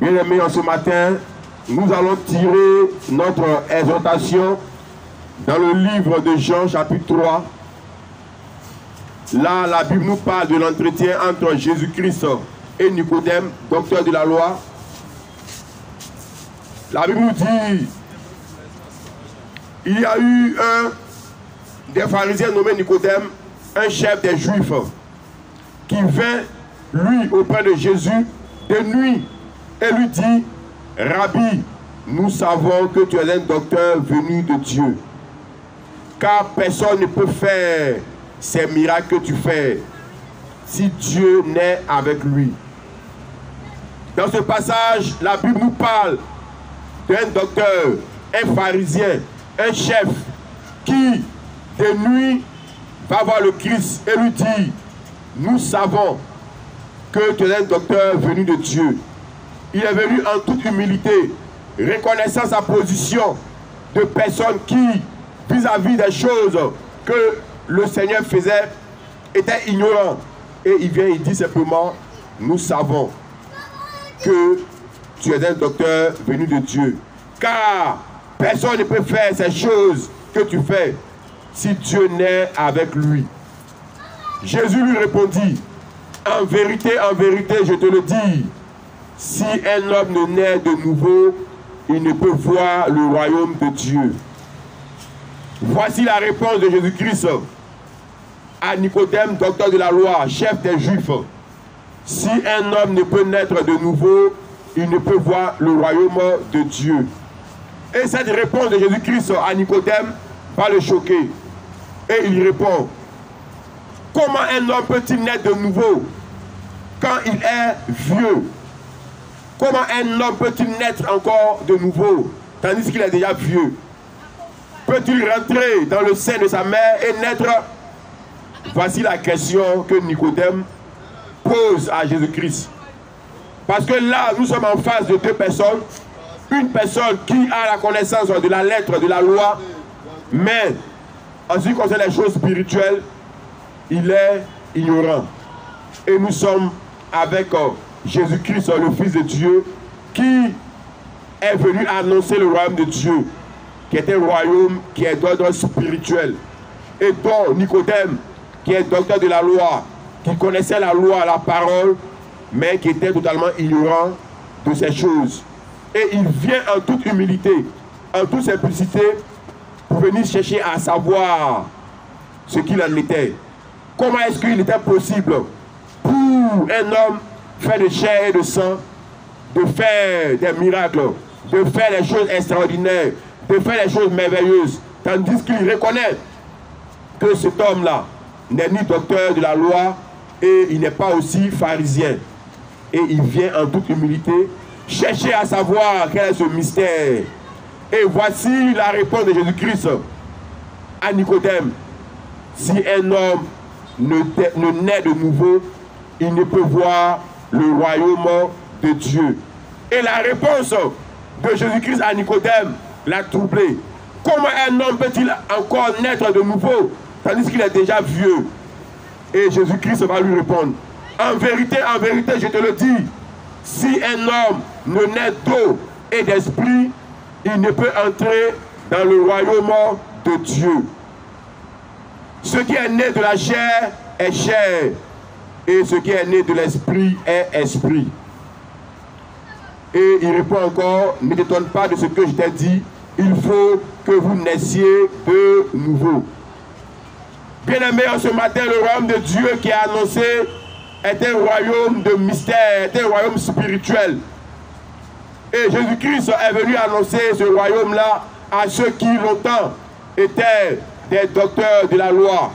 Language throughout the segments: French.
Bien-aimés, en ce matin, nous allons tirer notre exhortation dans le livre de Jean, chapitre 3. Là, la Bible nous parle de l'entretien entre Jésus-Christ et Nicodème, docteur de la loi. La Bible nous dit, il y a eu un des pharisiens nommé Nicodème, un chef des Juifs, qui vint, lui, auprès de Jésus, de nuit, et lui dit, Rabbi, nous savons que tu es un docteur venu de Dieu, car personne ne peut faire ces miracles que tu fais si Dieu n'est avec lui. Dans ce passage, la Bible nous parle d'un docteur, un pharisien, un chef qui, de nuit, va voir le Christ et lui dit, nous savons que tu es un docteur venu de Dieu. Il est venu en toute humilité, reconnaissant sa position de personne qui, vis-à-vis des choses que le Seigneur faisait, était ignorant. Et il vient, il dit simplement, nous savons que tu es un docteur venu de Dieu. Car personne ne peut faire ces choses que tu fais si Dieu n'est avec lui. Jésus lui répondit, en vérité, je te le dis, si un homme ne naît de nouveau, il ne peut voir le royaume de Dieu. Voici la réponse de Jésus-Christ à Nicodème, docteur de la loi, chef des Juifs. Si un homme ne peut naître de nouveau, il ne peut voir le royaume de Dieu. Et cette réponse de Jésus-Christ à Nicodème va le choquer. Et il répond, comment un homme peut-il naître de nouveau quand il est vieux? Comment un homme peut-il naître encore de nouveau tandis qu'il est déjà vieux? Peut-il rentrer dans le sein de sa mère et naître? Voici la question que Nicodème pose à Jésus-Christ. Parce que là, nous sommes en face de deux personnes. Une personne qui a la connaissance de la lettre, de la loi, mais en ce qui concerne les choses spirituelles, il est ignorant. Et nous sommes avec Jésus-Christ, le Fils de Dieu, qui est venu annoncer le royaume de Dieu, qui est un royaume qui est d'ordre spirituel. Et dont Nicodème, qui est docteur de la loi, qui connaissait la loi, la parole, mais qui était totalement ignorant de ces choses. Et il vient en toute humilité, en toute simplicité, pour venir chercher à savoir ce qu'il en était. Comment est-ce qu'il était possible pour un homme fait de chair et de sang, de faire des miracles, de faire des choses extraordinaires, de faire des choses merveilleuses, tandis qu'il reconnaît que cet homme-là n'est ni docteur de la loi et il n'est pas aussi pharisien. Et il vient en toute humilité chercher à savoir quel est ce mystère. Et voici la réponse de Jésus-Christ à Nicodème. Si un homme ne naît de nouveau, il ne peut voir le royaume de Dieu. Et la réponse de Jésus-Christ à Nicodème l'a troublé. Comment un homme peut-il encore naître de nouveau, tandis qu'il est déjà vieux? Et Jésus-Christ va lui répondre, en vérité, je te le dis, si un homme ne naît d'eau et d'esprit, il ne peut entrer dans le royaume de Dieu. Ce qui est né de la chair est chair, et ce qui est né de l'esprit est esprit. Et il répond encore, ne t'étonne pas de ce que je t'ai dit, il faut que vous naissiez de nouveau. Bien-aimés, ce matin, le royaume de Dieu qui est annoncé est un royaume de mystère, est un royaume spirituel. Et Jésus-Christ est venu annoncer ce royaume-là à ceux qui longtemps étaient des docteurs de la loi,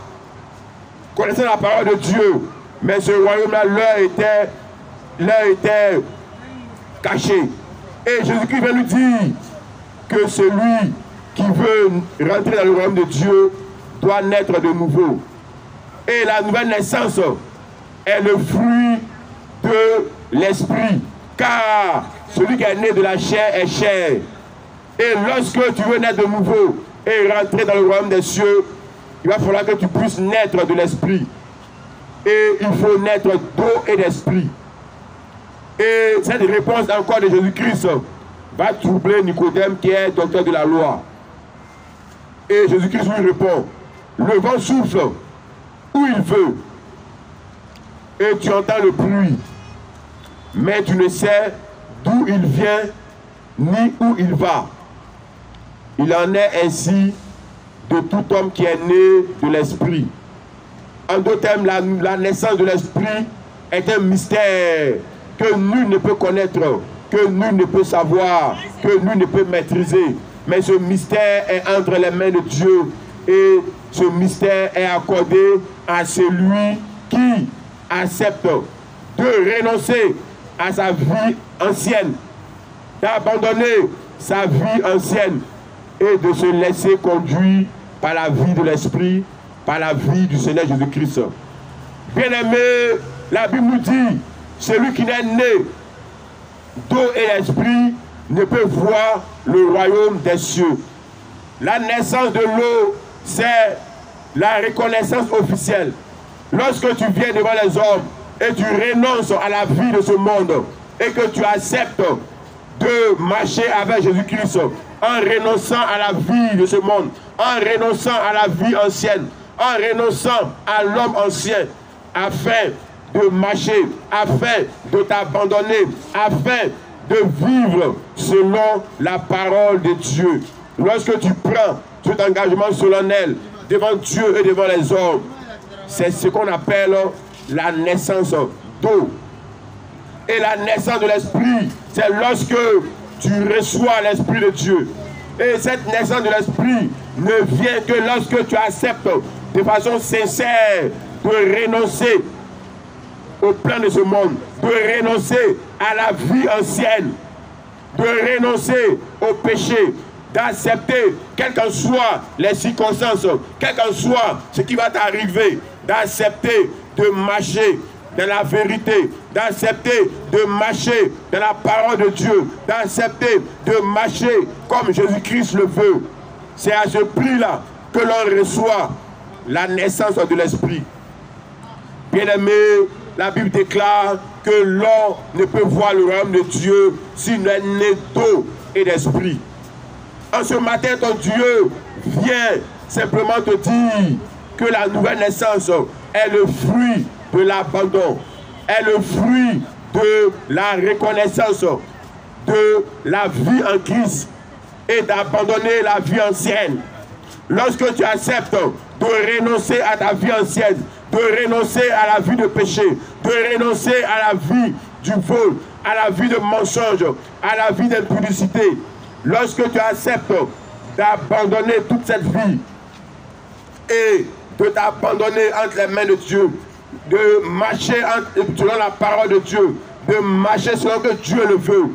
connaissant la parole de Dieu, mais ce royaume-là leur était caché. Et Jésus-Christ vient nous dire que celui qui veut rentrer dans le royaume de Dieu doit naître de nouveau. Et la nouvelle naissance est le fruit de l'esprit. Car celui qui est né de la chair est chair. Et lorsque tu veux naître de nouveau et rentrer dans le royaume des cieux, il va falloir que tu puisses naître de l'esprit. Et il faut naître d'eau et d'esprit. Et cette réponse encore de Jésus-Christ va troubler Nicodème qui est docteur de la loi. Et Jésus-Christ lui répond, le vent souffle où il veut et tu entends le bruit, mais tu ne sais d'où il vient ni où il va. Il en est ainsi de tout homme qui est né de l'esprit. En d'autres termes, la naissance de l'esprit est un mystère que nul ne peut connaître, que nul ne peut savoir, que nul ne peut maîtriser. Mais ce mystère est entre les mains de Dieu et ce mystère est accordé à celui qui accepte de renoncer à sa vie ancienne, d'abandonner sa vie ancienne et de se laisser conduire par la vie de l'Esprit, par la vie du Seigneur Jésus-Christ. Bien-aimé, la Bible nous dit, celui qui n'est né d'eau et d'esprit ne peut voir le royaume des cieux. La naissance de l'eau, c'est la reconnaissance officielle. Lorsque tu viens devant les hommes et tu renonces à la vie de ce monde et que tu acceptes de marcher avec Jésus-Christ en renonçant à la vie de ce monde, en renonçant à la vie ancienne, en renonçant à l'homme ancien, afin de marcher, afin de t'abandonner, afin de vivre selon la parole de Dieu. Lorsque tu prends cet engagement solennel devant Dieu et devant les hommes, c'est ce qu'on appelle la naissance d'eau. Et la naissance de l'esprit, c'est lorsque tu reçois l'esprit de Dieu. Et cette naissance de l'esprit ne vient que lorsque tu acceptes de façon sincère de renoncer au plan de ce monde, de renoncer à la vie ancienne, de renoncer au péché, d'accepter, quelles qu'en soient les circonstances, quel qu'en soit ce qui va t'arriver, d'accepter de marcher dans la vérité, d'accepter de marcher dans la parole de Dieu, d'accepter de marcher comme Jésus-Christ le veut. C'est à ce prix-là que l'on reçoit la naissance de l'esprit. Bien-aimé, la Bible déclare que l'homme ne peut voir le royaume de Dieu s'il n'est né d'eau et d'esprit. En ce matin, ton Dieu vient simplement te dire que la nouvelle naissance est le fruit de l'abandon, est le fruit de la reconnaissance de la vie en Christ et d'abandonner la vie ancienne. Lorsque tu acceptes de renoncer à ta vie ancienne, de renoncer à la vie de péché, de renoncer à la vie du vol, à la vie de mensonge, à la vie d'impudicité, lorsque tu acceptes d'abandonner toute cette vie et de t'abandonner entre les mains de Dieu, de marcher selon la parole de Dieu, de marcher selon que Dieu le veut,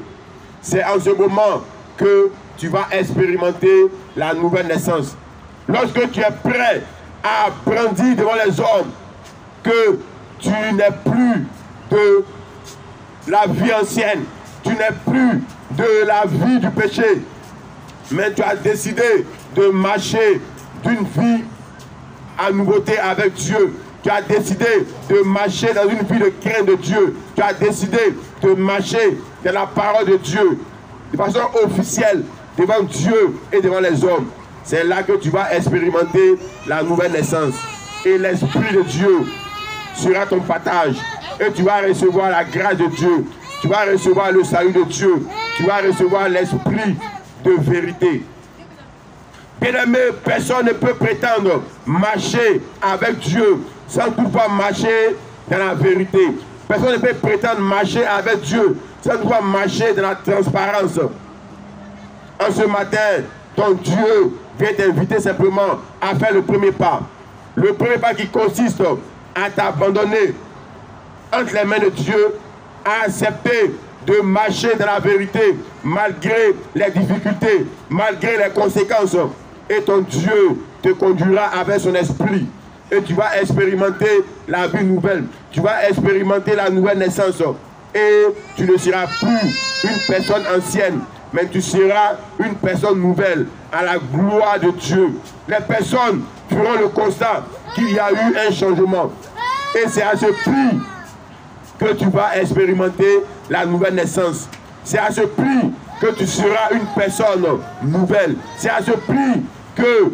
c'est en ce moment que tu vas expérimenter la nouvelle naissance. Lorsque tu es prêt à brandir devant les hommes que tu n'es plus de la vie ancienne, tu n'es plus de la vie du péché, mais tu as décidé de marcher d'une vie à nouveauté avec Dieu. Tu as décidé de marcher dans une vie de crainte de Dieu. Tu as décidé de marcher dans la parole de Dieu de façon officielle devant Dieu et devant les hommes. C'est là que tu vas expérimenter la nouvelle naissance. Et l'Esprit de Dieu sera ton partage. Et tu vas recevoir la grâce de Dieu. Tu vas recevoir le salut de Dieu. Tu vas recevoir l'Esprit de vérité. Bien-aimé, personne ne peut prétendre marcher avec Dieu sans toutefois marcher dans la vérité. Personne ne peut prétendre marcher avec Dieu sans toutefois marcher dans la transparence. En ce matin, ton Dieu vient t'inviter simplement à faire le premier pas. Le premier pas qui consiste à t'abandonner entre les mains de Dieu, à accepter de marcher dans la vérité malgré les difficultés, malgré les conséquences. Et ton Dieu te conduira avec son esprit. Et tu vas expérimenter la vie nouvelle. Tu vas expérimenter la nouvelle naissance. Et tu ne seras plus une personne ancienne, mais tu seras une personne nouvelle à la gloire de Dieu. Les personnes feront le constat qu'il y a eu un changement. Et c'est à ce prix que tu vas expérimenter la nouvelle naissance. C'est à ce prix que tu seras une personne nouvelle. C'est à ce prix que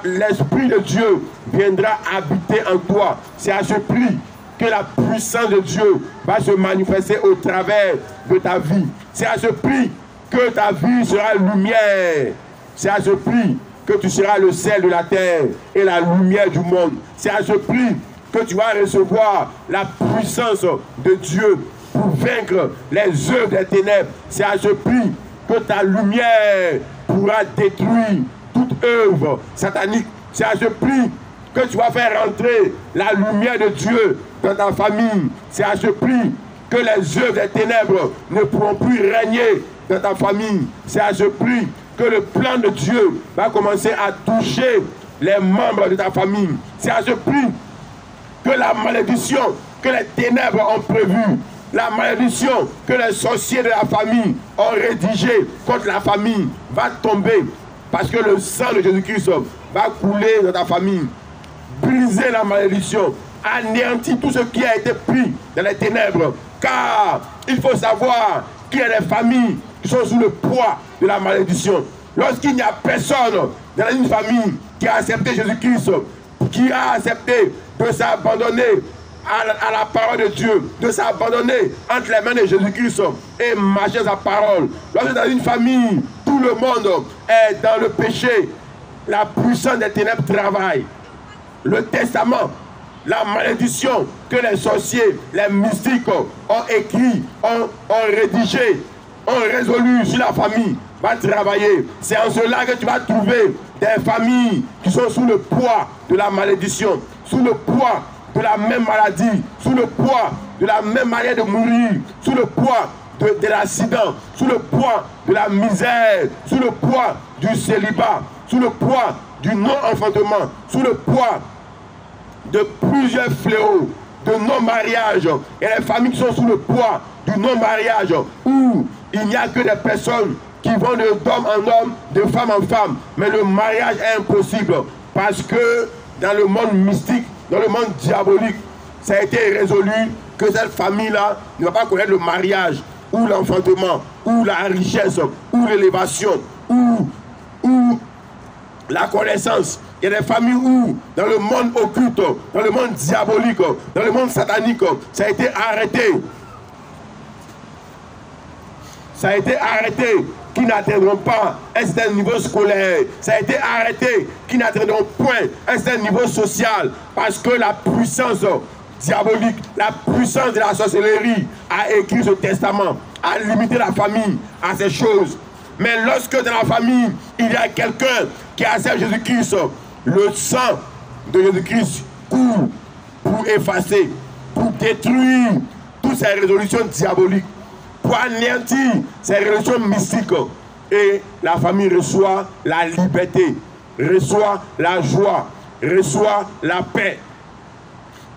l'Esprit de Dieu viendra habiter en toi. C'est à ce prix que la puissance de Dieu va se manifester au travers de ta vie. C'est à ce prix que ta vie sera lumière. C'est à ce prix que tu seras le sel de la terre et la lumière du monde. C'est à ce prix que tu vas recevoir la puissance de Dieu pour vaincre les œuvres des ténèbres. C'est à ce prix que ta lumière pourra détruire toute œuvre satanique. C'est à ce prix que tu vas faire rentrer la lumière de Dieu dans ta famille. C'est à ce prix que les œuvres des ténèbres ne pourront plus régner dans ta famille. C'est à ce prix que le plan de Dieu va commencer à toucher les membres de ta famille. C'est à ce prix que la malédiction que les ténèbres ont prévue, la malédiction que les sorciers de la famille ont rédigée contre la famille va tomber. Parce que le sang de Jésus-Christ va couler dans ta famille. Briser la malédiction, anéantir tout ce qui a été pris dans les ténèbres. Car il faut savoir qu'il y a des familles qui sont sous le poids de la malédiction. Lorsqu'il n'y a personne dans une famille qui a accepté Jésus-Christ, qui a accepté de s'abandonner à la parole de Dieu, de s'abandonner entre les mains de Jésus-Christ et marcher sa parole. Lorsque dans une famille, tout le monde est dans le péché, la puissance des ténèbres travaille. Le testament, la malédiction que les sorciers, les mystiques ont écrit, ont rédigé, ont résolu sur la famille, va travailler. C'est en cela que tu vas trouver des familles qui sont sous le poids de la malédiction, sous le poids de la même maladie, sous le poids de la même manière de mourir, sous le poids de l'accident, sous le poids de la misère, sous le poids du célibat, sous le poids du non-enfantement, sous le poids de plusieurs fléaux, de non-mariage. Et les familles qui sont sous le poids du non-mariage, où il n'y a que des personnes qui vont d'homme en homme, de femme en femme. Mais le mariage est impossible parce que dans le monde mystique, dans le monde diabolique, ça a été résolu que cette famille-là ne va pas connaître le mariage, ou l'enfantement, ou la richesse, ou l'élévation, ou la connaissance. Il y a des familles où, dans le monde occulte, dans le monde diabolique, dans le monde satanique, ça a été arrêté. Ça a été arrêté, qui n'atteindront pas un certain niveau scolaire. Ça a été arrêté, qui n'atteindront point un certain niveau social. Parce que la puissance diabolique, la puissance de la sorcellerie a écrit ce testament, a limité la famille à ces choses. Mais lorsque dans la famille, il y a quelqu'un qui accepte Jésus-Christ, le sang de Jésus-Christ coule pour effacer, pour détruire toutes ces résolutions diaboliques, pour anéantir ces résolutions mystiques. Et la famille reçoit la liberté, reçoit la joie, reçoit la paix.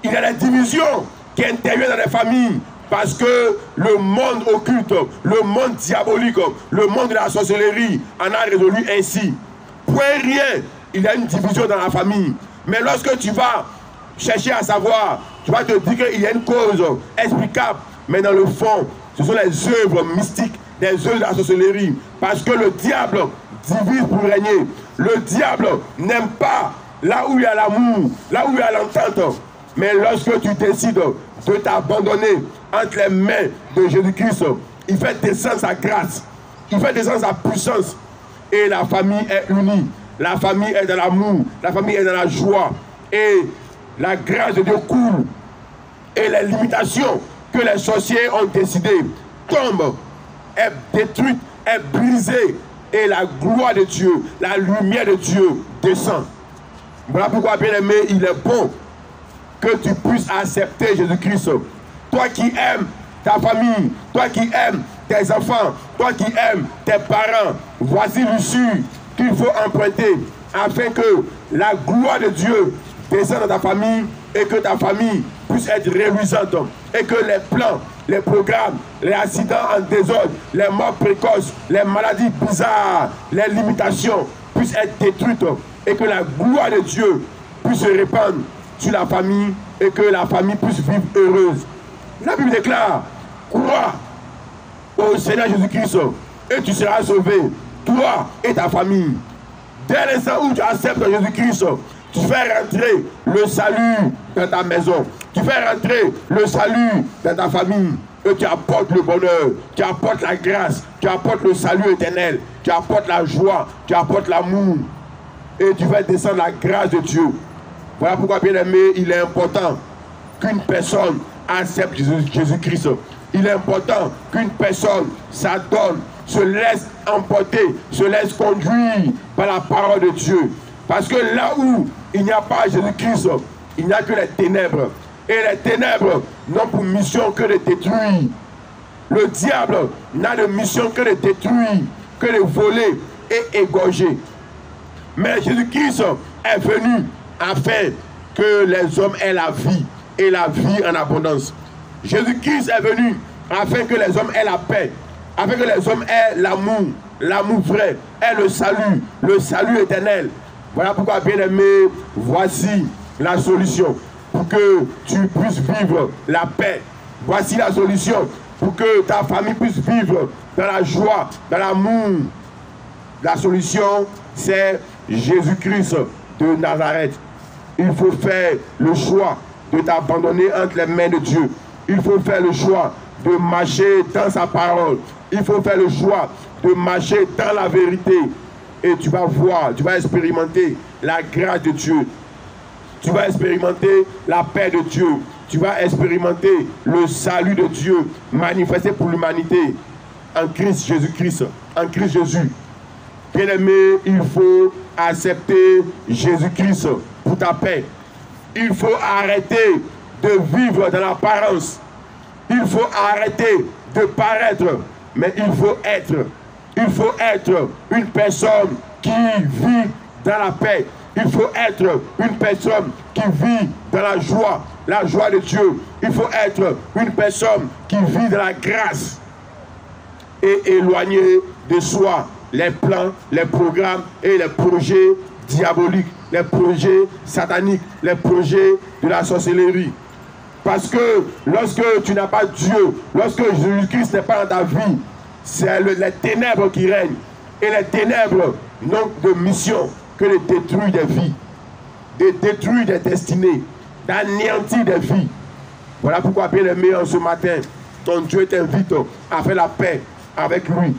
Il y a des divisions qui interviennent dans les familles parce que le monde occulte, le monde diabolique, le monde de la sorcellerie en a résolu ainsi. Point rien, il y a une division dans la famille. Mais lorsque tu vas chercher à savoir, tu vas te dire qu'il y a une cause explicable. Mais dans le fond, ce sont les œuvres mystiques, des œuvres de la sorcellerie. Parce que le diable divise pour régner. Le diable n'aime pas là où il y a l'amour, là où il y a l'entente. Mais lorsque tu décides de t'abandonner entre les mains de Jésus-Christ, il fait descendre sa grâce, il fait descendre sa puissance. Et la famille est unie, la famille est dans l'amour, la famille est dans la joie. Et la grâce de Dieu coule. Et les limitations que les sorciers ont décidées tombent, est détruite, est brisée. Et la gloire de Dieu, la lumière de Dieu descend. Voilà pourquoi, bien aimé, il est bon que tu puisses accepter Jésus-Christ. Toi qui aimes ta famille, toi qui aimes tes enfants, toi qui aimes tes parents, voici l'issue qu'il faut emprunter afin que la gloire de Dieu descende dans ta famille et que ta famille puisse être réluisante et que les plans, les programmes, les accidents en désordre, les morts précoces, les maladies bizarres, les limitations puissent être détruites et que la gloire de Dieu puisse se répandre sur la famille et que la famille puisse vivre heureuse. La Bible déclare, crois au Seigneur Jésus-Christ et tu seras sauvé, toi et ta famille. Dès l'instant où tu acceptes Jésus-Christ, tu fais rentrer le salut dans ta maison. Tu fais rentrer le salut dans ta famille. Et tu apportes le bonheur, tu apportes la grâce, tu apportes le salut éternel, tu apportes la joie, tu apportes l'amour. Et tu fais descendre la grâce de Dieu. Voilà pourquoi, bien aimé, il est important qu'une personne accepte Jésus-Christ. Il est important qu'une personne s'adonne, se laisse emporter, se laisse conduire par la parole de Dieu. Parce que là où il n'y a pas Jésus-Christ, il n'y a que les ténèbres. Et les ténèbres n'ont pour mission que de détruire. Le diable n'a de mission que de détruire, que de voler et égorger. Mais Jésus-Christ est venu afin que les hommes aient la vie et la vie en abondance. Jésus-Christ est venu afin que les hommes aient la paix, afin que les hommes aient l'amour, l'amour vrai, aient le salut éternel. Voilà pourquoi, bien aimé, voici la solution pour que tu puisses vivre la paix. Voici la solution pour que ta famille puisse vivre dans la joie, dans l'amour. La solution, c'est Jésus-Christ de Nazareth. Il faut faire le choix de t'abandonner entre les mains de Dieu. Il faut faire le choix de marcher dans sa parole. Il faut faire le choix de marcher dans la vérité. Et tu vas voir, tu vas expérimenter la grâce de Dieu. Tu vas expérimenter la paix de Dieu. Tu vas expérimenter le salut de Dieu manifesté pour l'humanité en Christ Jésus-Christ, en Christ Jésus. Bien-aimé, il faut accepter Jésus-Christ pour ta paix. Il faut arrêter de vivre dans l'apparence. Il faut arrêter de paraître, mais il faut être. Il faut être une personne qui vit dans la paix. Il faut être une personne qui vit dans la joie de Dieu. Il faut être une personne qui vit dans la grâce et éloigner de soi les plans, les programmes et les projets diaboliques, les projets sataniques, les projets de la sorcellerie. Parce que lorsque tu n'as pas Dieu, lorsque Jésus-Christ n'est pas dans ta vie, c'est les ténèbres qui règnent. Et les ténèbres n'ont de mission que de détruire des vies, de détruire des destinées, d'anéantir des vies. Voilà pourquoi, bien aimé, en ce matin, ton Dieu t'invite à faire la paix avec lui.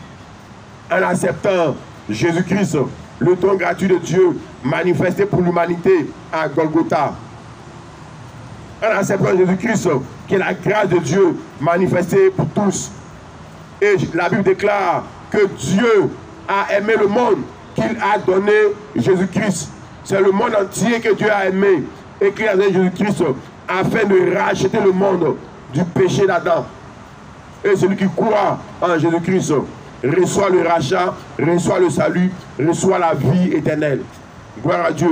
En acceptant Jésus-Christ, le don gratuit de Dieu manifesté pour l'humanité à Golgotha. En acceptant Jésus-Christ, qui est la grâce de Dieu manifestée pour tous. Et la Bible déclare que Dieu a aimé le monde, qu'il a donné Jésus-Christ. C'est le monde entier que Dieu a aimé et qu'il a donné Jésus-Christ afin de racheter le monde du péché d'Adam. Et celui qui croit en Jésus-Christ reçoit le rachat, reçoit le salut, reçoit la vie éternelle. Gloire à Dieu.